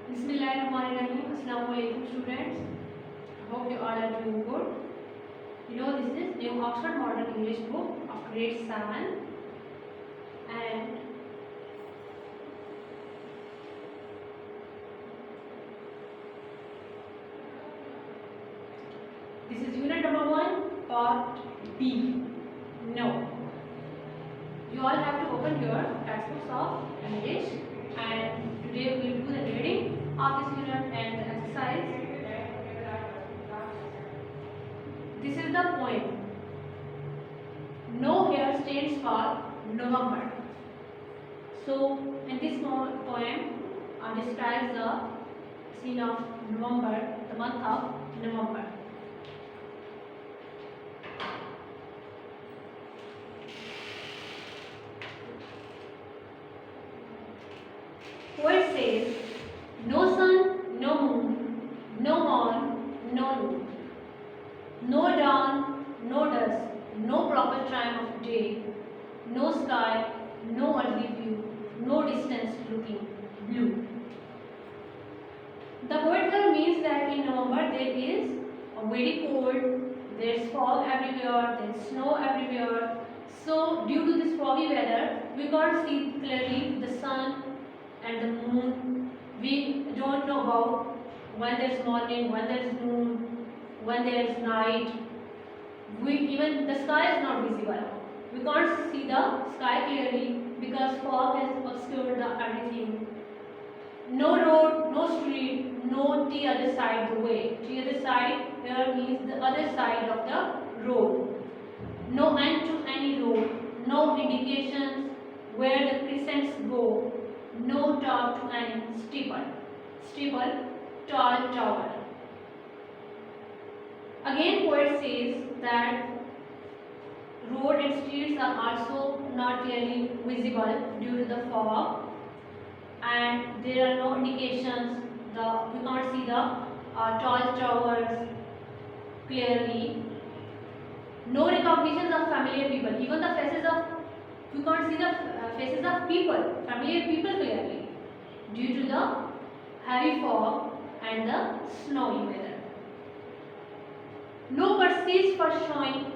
Bismillahirrahmanirrahim. Assalamu alaikum students. Hope you all are doing good. This is new Oxford Modern English book of grade 7 and this is unit number 1 part B. No. You all have to open your textbooks of English and today we will do the reading of this unit and the exercise. This is the poem. No here stands for November. So in this poem describes the scene of November, the month of November. Poet says, no sun, no moon, no morn, no noon, no dawn, no dusk, no proper time of day, no sky, no earthly view, no distance looking blue. The poet here means that in November there is a very cold, there is fog everywhere, there is snow everywhere. So due to this foggy weather, we can't see clearly the sun and the moon. We don't know about when there is morning, when there is noon, when there is night. Even the sky is not visible. We can't see the sky clearly because fog has obscured everything. No road, no street, no the other side the way. The other side here means the other side of the road. No end to any road, no indications where the crescents go, no top to any steeple. Steeple, tall tower. Again poet says that road and streets are also not clearly visible due to the fog and there are no indications, we can't see the tall towers clearly. No recognition of familiar people, even the faces of, you can't see the faces of people, familiar people clearly due to the heavy fog and the snowy weather. No perceived for showing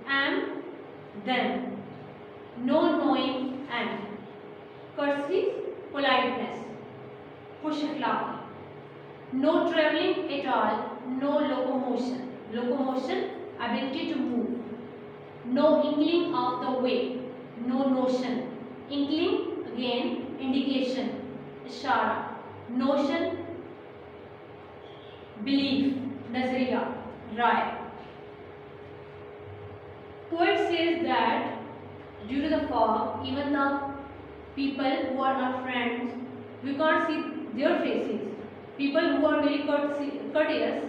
am, them. No knowing and. Courtesy, politeness. Pushakla. No travelling at all, no locomotion. Locomotion, ability to move. No inkling of the way, no notion. Inkling, again, indication, ishara. Notion, belief, nazariya, rai. Poet says that due to the fog, even the people who are our friends, we can't see their faces. People who are very courteous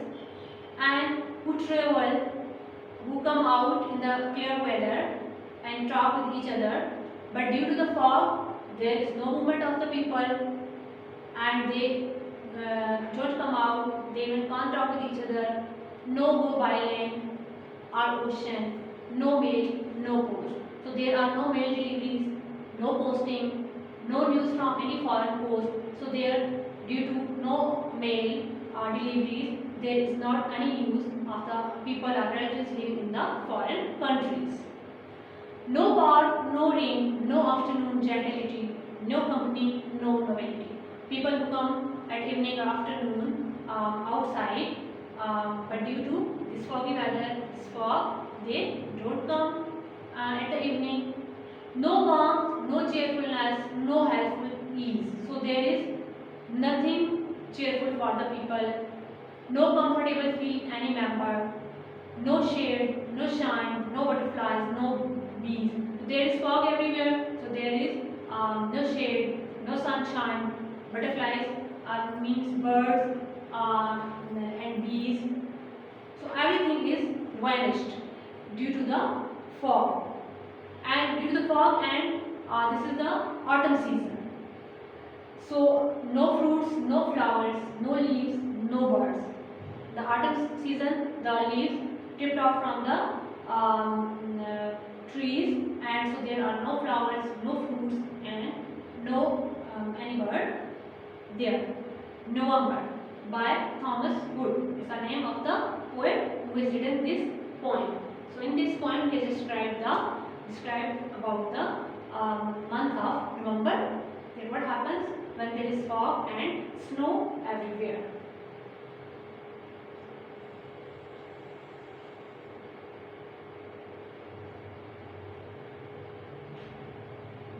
and who travel, who come out in the clear weather and talk with each other, but due to the fog there is no movement of the people and they don't come out, they even can't talk with each other, no go by land or ocean, no mail, no post. So there are no mail deliveries, no posting, no news from any foreign post. So there, due to no mail or deliveries, there is not any news of the people or relatives living in the foreign countries. No bar, no rain, no afternoon gentility, no company, no novelty. People who come at evening or afternoon outside, but due to this foggy weather, this fog, they don't come at the evening. No warmth, no cheerfulness, no helpful ease. So there is nothing cheerful for the people. No comfortable feel any member. No shade, no shine, no butterflies, no bees. So there is fog everywhere. So there is no shade, no sunshine. Butterflies means birds and bees. So everything is vanished due to the fog. And due to the fog and this is the autumn season. So no fruits, no flowers, no leaves, no birds. The autumn season, the leaves tipped off from the trees and so there are no flowers, no fruits and no any bird there. November by Thomas Wood is the name of the poet who has written this poem. So in this poem he has described about the month of November. Then what happens when there is fog and snow everywhere.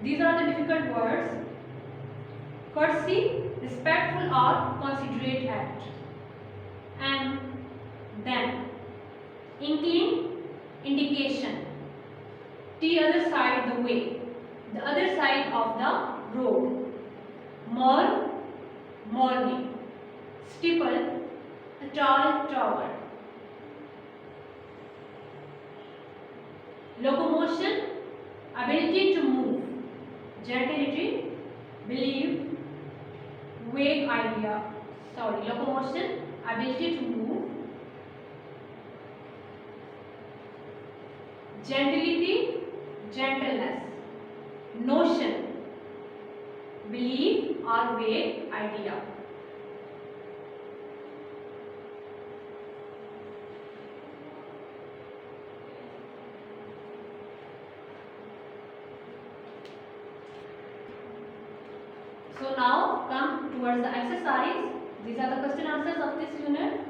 These are the difficult words. Courtesy, respectful or considerate act. And then, inkling, indication. The other side the way, the other side of the road. Morn, morning. Steeple, a tall tower. Locomotion, ability to move. Gentility, believe, vague idea. Locomotion, ability to move. Gentility, gentleness. Notion, belief or vague idea. So now come towards the exercise. These are the question answers of this unit.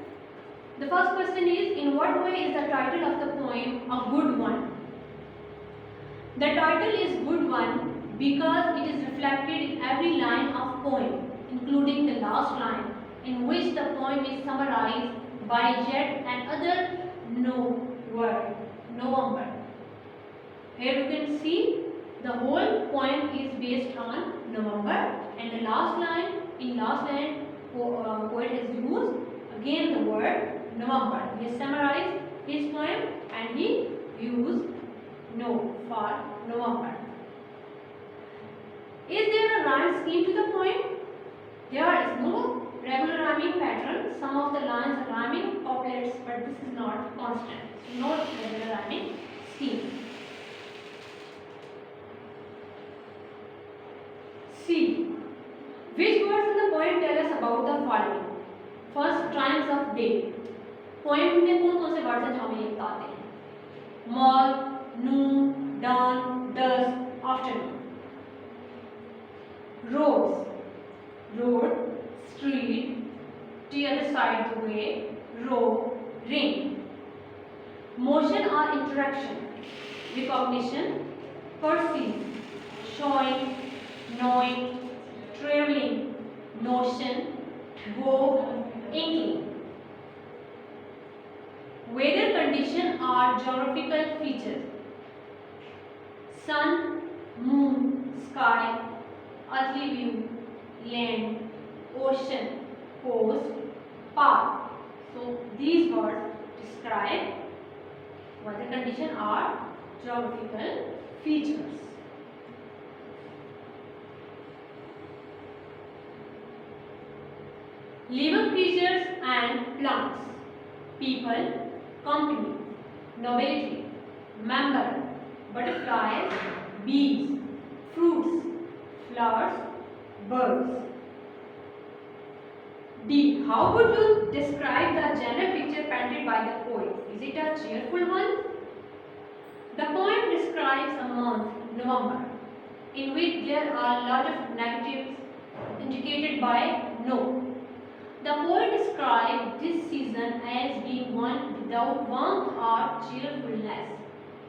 The first question is, in what way is the title of the poem a good one? The title is good one because it is reflected in every line of poem, including the last line, in which the poem is summarized by yet another no word, November. Here you can see the whole poem is based on November, and the last line, poet has used again the word November. He has summarized his poem and he used no for November. Is there a rhyme scheme to the poem? There is no regular rhyming pattern. Some of the lines are rhyming couplets, but this is not constant. So no regular rhyming scheme. C. Which words in the poem tell us about the following? First, times of day. Poem में कौन से words हैं जो हमें ये बताते हैं? Morn, noon, dawn, dusk, afternoon. Roads, road, street, the other side the way, row, ring. Motion or interaction, recognition, perceive, showing, knowing, traveling, notion, go, inkling. Weather condition are geographical features. Sun, moon, sky, earthly view, land, ocean, coast, path. So these words describe weather condition are geographical features. Living creatures and plants, people, company, nobility, member, butterflies, bees, fruits, flowers, birds. D. How would you describe the general picture painted by the poet? Is it a cheerful one? The poem describes a month, November, in which there are a lot of negatives indicated by no. The poet describes this season as being one without warmth or cheerfulness.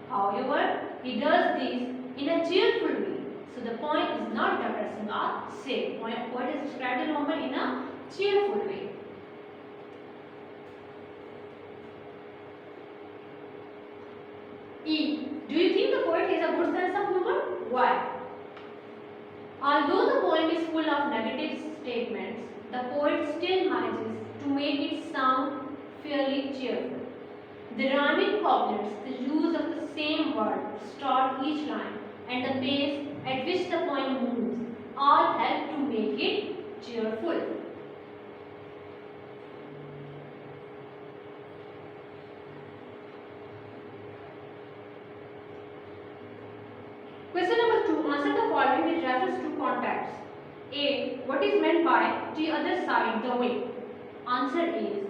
However, he does this in a cheerful way. So the poem is not depressing or sad. The poet has described the November in a cheerful way. E. Do you think the poet has a good sense of humor? Why? Although the poem is full of negative statements, the poet still manages to make it sound fairly cheerful. The rhyming couplets, the use of the same word to start each line, and the pace at which the poem moves all help to make it cheerful. Question number 2. Answer the following with reference to context. A. What is meant by the other side, going? Answer is,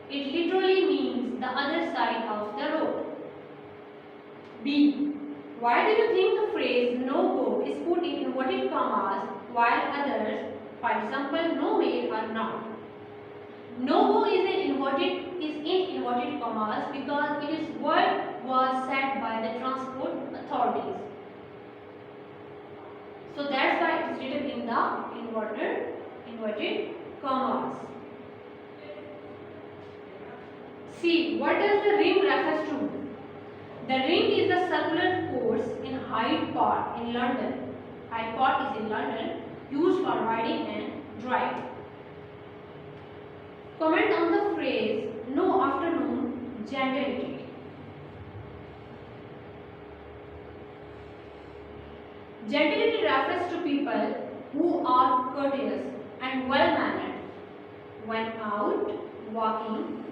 it literally means the other side of the road. B. Why do you think the phrase no go is put in inverted commas while others, for example, no way, are not? No go is in inverted commas because it is what was said by the transport authorities. So that's why it is written in the inverted commas. C. What does the ring refers to? The ring is the circular course in Hyde Park in London. Hyde Park is in London, used for riding and driving. Comment on the phrase no afternoon gentility. Gentility refers to people who are courteous and well-mannered when out walking.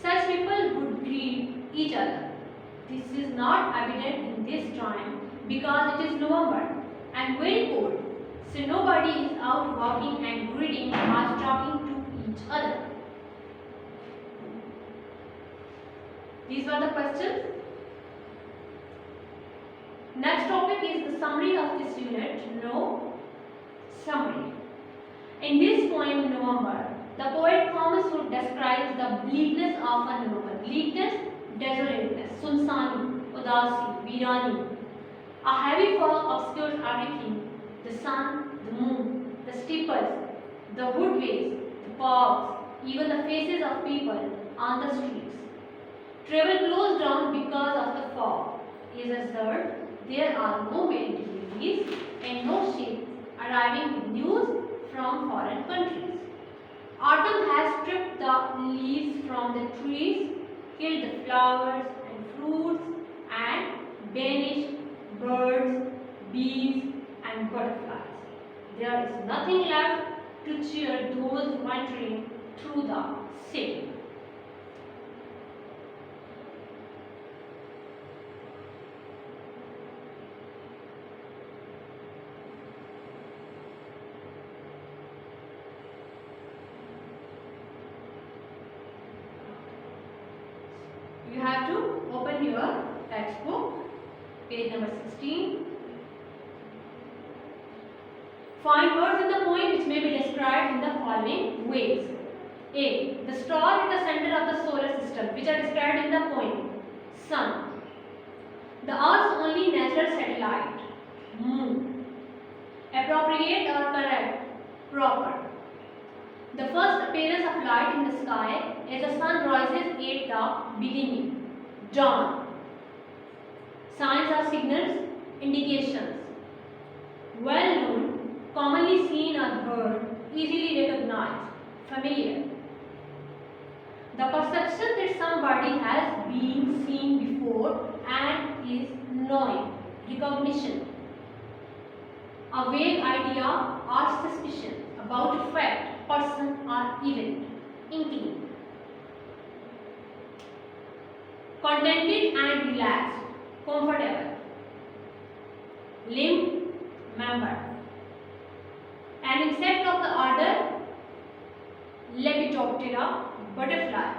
Such people would greet each other. This is not evident in this time because it is November and very cold, so nobody is out walking and greeting or talking to each other. These were the questions. Next topic is the summary of this unit. No summary. In this poem, November, the poet Thomas Hood describes the bleakness of a November. Bleakness, desolateness, sunsani, udasi, virani. A heavy fog obscures everything. The sun, the moon, the steeples, the woodways, the parks, even the faces of people on the streets. Travel closed down because of the fog. Is asserted there are no mail deliveries and no ships arriving with news from foreign countries. Autumn has stripped the leaves from the trees, killed the flowers and fruits, and banished birds, bees, and butterflies. There is nothing left to cheer those wandering through the city. You have to open your textbook, page number 16. Find words in the poem which may be described in the following ways. A. The star in the center of the solar system, which are described in the poem. Sun. The Earth's only natural satellite. Moon. Appropriate or correct. Proper. The first appearance of light in the sky as the sun rises at the beginning. Dawn. Signs or signals, indications. Well known, commonly seen or heard, easily recognized, familiar. The perception that somebody has been seen before and is knowing, recognition. A vague idea or suspicion about a fact, person or event, inkling. Contented and relaxed, comfortable. Limb, member. An insect of the order Lepidoptera, butterfly.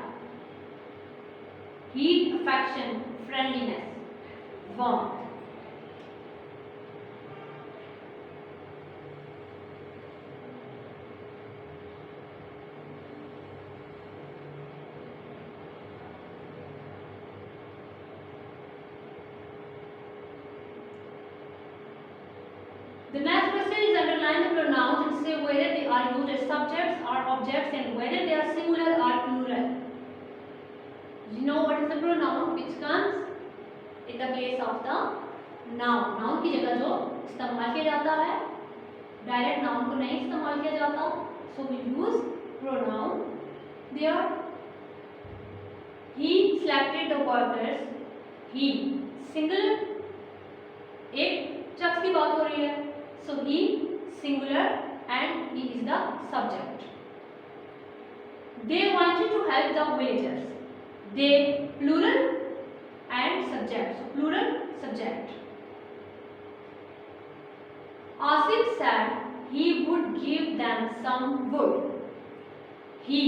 Heat, affection, friendliness, warmth. The next question is underline the pronouns and say whether they are used as subjects or objects and whether they are singular or plural. You know what is the pronoun which comes in the place of the noun. Noun की जगह जो इस्तेमाल किया जाता है, direct noun को नहीं इस्तेमाल किया जाता. So we use pronoun there. He selected the workers. He singular. एक शख्स की बात हो रही है. So he singular and he is the subject. They wanted to help the villagers. They plural and subject. So plural subject. Asif said he would give them some wood. he.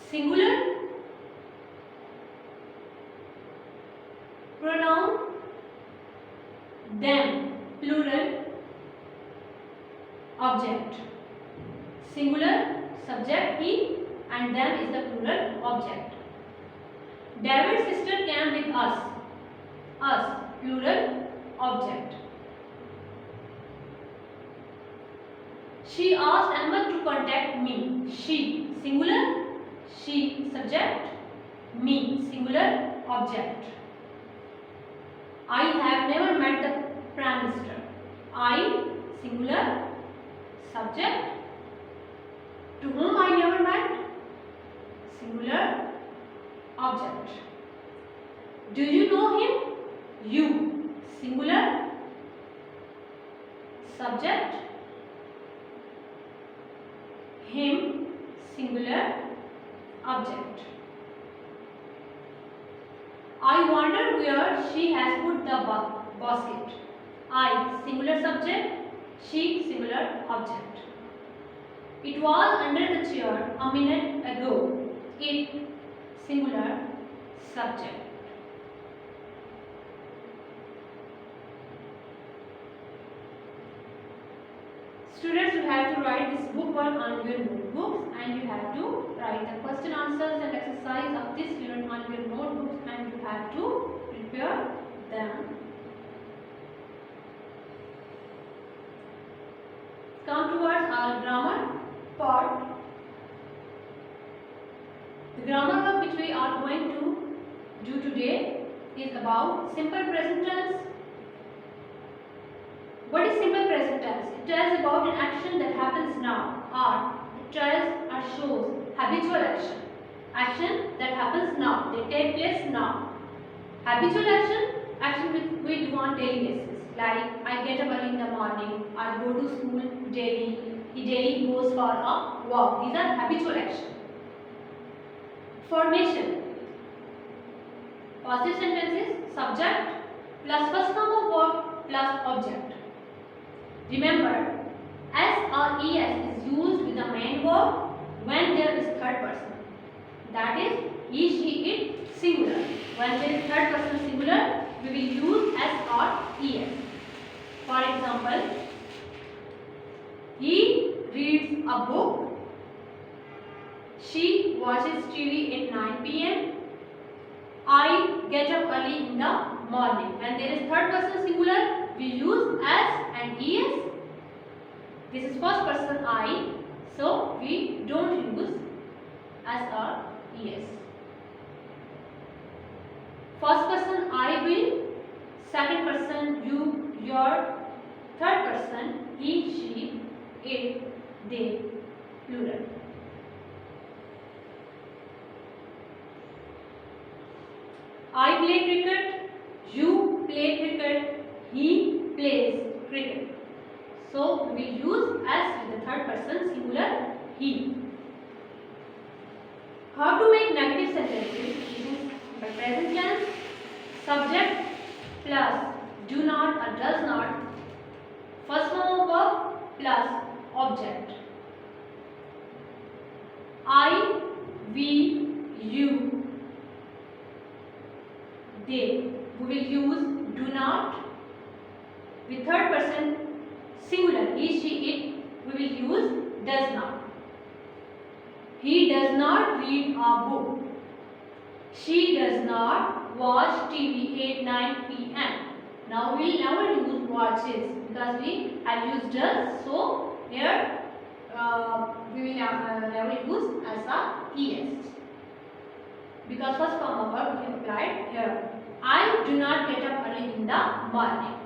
Singular. Pronoun them, plural. Object. Singular subject he and them is the plural object. David's sister came with us. Us, plural object. She asked Ahmed to contact me. She, singular. She, subject. Me, singular object. I have never met the Prime Minister. I, singular subject. To whom I never met? Singular object. Do you know him? You, singular subject. Him, singular object. I wonder where she has put the basket. I, singular subject. She, singular object. It was under the chair a minute ago. It, singular subject. Students, you have to write this book work on your notebooks, and you have to write the question answers and exercise of this unit on your notebooks, and you have to prepare them. Come towards our grammar part. The grammar work which we are going to do today is about simple present tense. What is simple present tense? It tells about an action that happens now, or it tells or shows habitual action. Action that happens now, they take place now. Habitual action which we do on daily basis. Like I get up early in the morning, I go to school daily, he daily goes for a walk. These are habitual action. Formation. Positive sentences, subject plus first form of verb plus object. Remember, S or ES is used with the main verb when there is third person. That is, he, she, it, singular. When there is third person singular, we will use S or ES. For example, he reads a book. She watches TV at 9 p.m. I get up early in the morning. When there is third person singular, we use S and ES. This is first person I, so we don't use S or ES. First person I will, second person you, your, third person he, she, it, they, plural. I play cricket, you play cricket, he plays cricket. So we will use S with the third person singular he. How to make negative sentences using the present tense? Subject plus do not or does not, first form of verb plus object. I, we, you, they. We will use do not with third person singular he, she, it. We will use does not. He does not read a book. She does not watch TV at 9 p.m. Now we will never use watches because we have used does. So here we will never use as a es because first form of verb we have applied here. I do not get up early in the morning.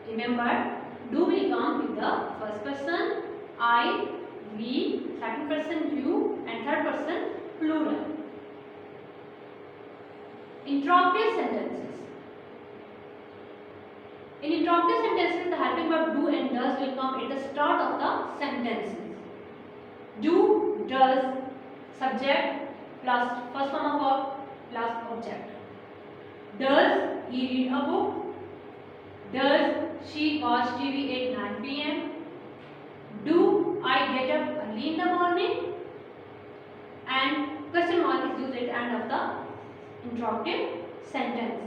Remember, do will come with the first person I, we, second person you, and third person plural. Interrogative sentences. In interrogative sentences, the helping verb do and does will come at the start of the sentences. Do, does, subject plus first form of verb plus object. Does he read a book? Does she watch TV at 9 p.m.? Do I get up early in the morning? and question mark is used at the end of the interrogative sentences.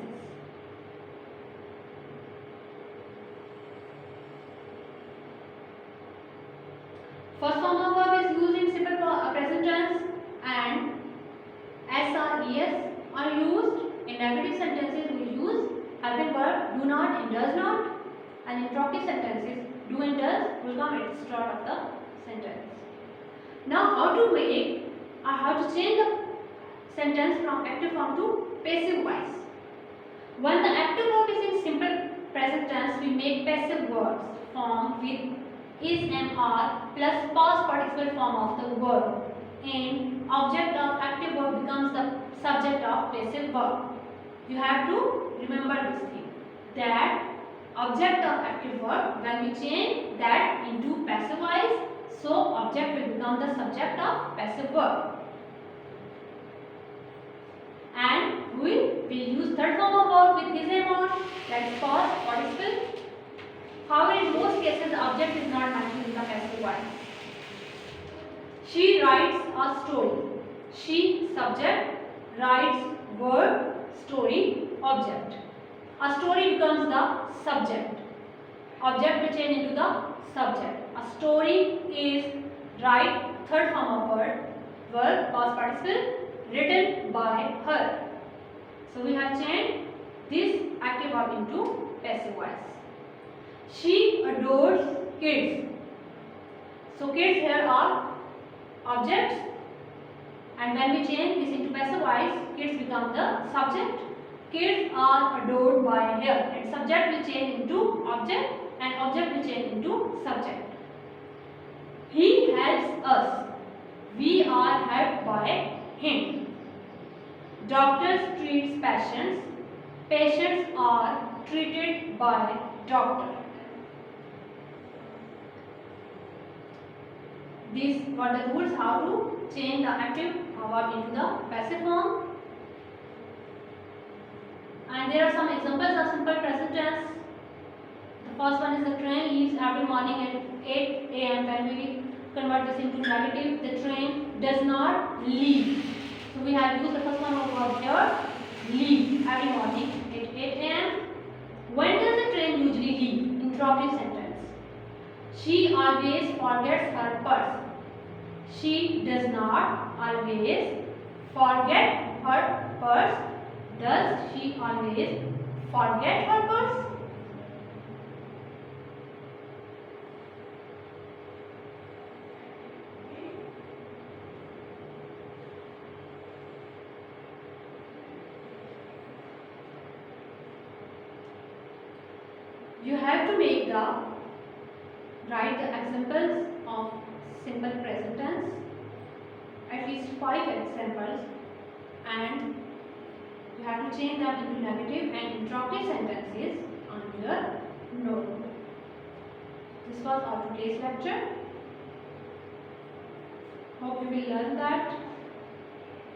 First form of verb is used in simple present tense, and SRES are used in negative sentences. We use helping verb do not and does not, and in interrogative sentences do and does will come at the start of the sentence. Now how to make or how to change the sentence from active form to passive voice. When the active verb is in simple present tense, we make passive verbs form with is and are plus past participle form of the verb, and object of active verb becomes the subject of passive verb. You have to remember this thing, that object of active verb, when we change that into passive voice, so object will become the subject of passive verb. And we will use third form of verb with is and are, that is past participle. However, in most cases, the object is not mentioned in the passive voice. She writes a story. She, subject, writes, verb, story, object. A story becomes the subject. Object will change into the subject. A story is write, third form of verb, past participle, written by her. So we have changed this active verb into passive voice. She adores kids. So kids here are objects, and when we change this into passive voice, kids become the subject. Kids are adored by her, and subject will change into object and object will change into subject. He helps us. We are helped by him. Doctors treats patients. Patients are treated by doctor. These were the rules how to change the active verb into the passive form. And there are some examples of simple present tense. The first one is the train leaves every morning at 8 a.m. When we convert this into negative, the train does not leave. So we have used the first one of verb here, leave, every morning at 8 a.m. When does the train usually leave? Interrogative sentence. She always forgets her purse. She does not always forget her purse. Does she always forget her purse? You have to write the examples of simple present tense, at least 5 examples, and you have to change them into negative and interrogative sentences on your notebook. This was our today's lecture. Hope you will learn that.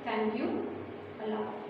Thank you. Allah.